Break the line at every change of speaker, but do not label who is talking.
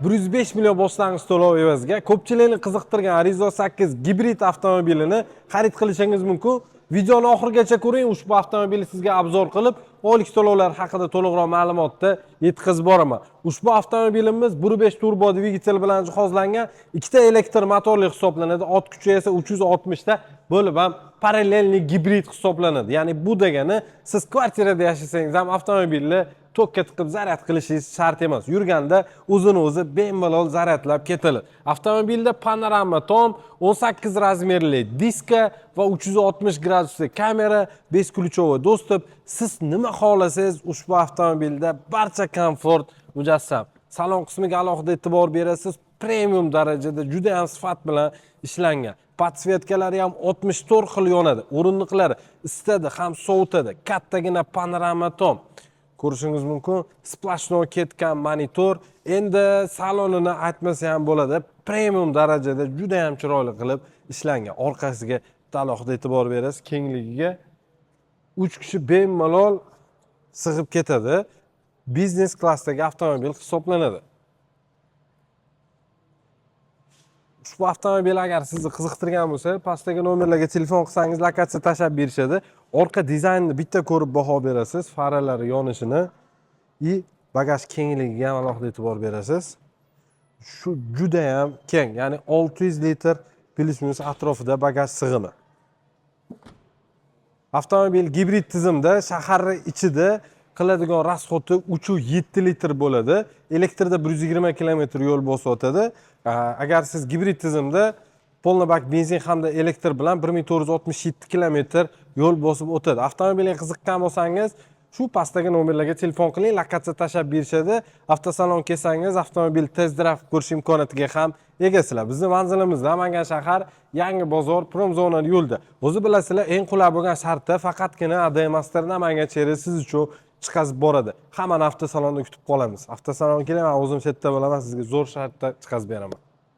105 million boshlang'ich to'lov evaziga ko'pchilikni qiziqtirgan Arizo 8 gibrid avtomobilini xarid qilishingiz mumkin. Videoni oxirigacha ko'ring, ushbu avtomobilni sizga obzor qilib, oylik to'lovlar haqida to'liqroq ma'lumotni yetkazib boraman. Ushbu avtomobilimiz 1.5 turbo dvigatel bilan jihozlangan, ikkita elektr motorli hisoblanadi. Ot kuchi esa 360 ta bo'lib ham parallelniy gibrid hisoblanadi. Ya'ni bu degani siz kvartirada yashasangiz ham avtomobilni tokka tiqib zaryad qilishingiz shart emas. Yurganda o'zini-o'zi bemalol zaryadlab ketadi. Avtomobilda panorama tom, 18 razmerli diska va 360 gradusli kamera, 5 ключевой достуp. Siz nima xohlasangiz ushbu avtomobilda barcha komfort mujassam. Salon qismiga alohida e'tibor berasiz. Premium darajada juda ham sifat bilan ishlangan. Podsvetkalari ham 64 xil yonadi. O'rindiqlari isitadi ham sovutadi. Kattagina panorama tom. Ko'rishingiz mumkin, splashnoy ketgan monitor. Endi salonini aytmasa ham bo'ladi. Premium darajada juda ham chiroyli qilib ishlangan. Orqasiga alohida e'tibor berasiz. Kengligiga 3 kishi bemalol sig'ib ketadi. Biznes klassdagi avtomobil hisoblanadi. Ushbu avtomobil agar sizni qiziqtirgan bo'lsa, pastdagi nomerlarga telefon qilsangiz lokatsiya tashlab berishadi. Orqa dizaynni bitta ko'rib baho berasiz, faralari yonishini va bagaj kengligiga ham alohida e'tibor berasiz. Shu juda ham keng, ya'ni 600 litr plus-minus atrofida bagaj sig'imi. Avtomobil gibrid tizimda shahar ichida qiladigan rasxoti 3.7 litr bo'ladi. Elektrda 120 km yo'l bosib o'tadi. Agar siz gibrid tizimda polni bak benzin hamda elektr bilan 1467 km yo'l bosib o'tadi. Avtomobilga qiziqqan bo'lsangiz, shu pastdagi nomerlarga telefon qiling, lokatsiya tashlab berishadi. Avtosalon kelsangiz, avtomobil test drive ko'rish imkoniyatiga ham egasizlar. Bizning manzilimiz Namangan shahar, Yangi bozor, Promzona yo'lda. O'zi bilasizlar, eng qulay bo'lgan shartda faqatgina Adaymaster Namangan cheri siz uchun chiqazib boradi. Hammani avtosalonda kutib qolamiz. Avtosalon keling, men o'zim chetda bo'laman, sizga zo'r shartda chiqazib beraman.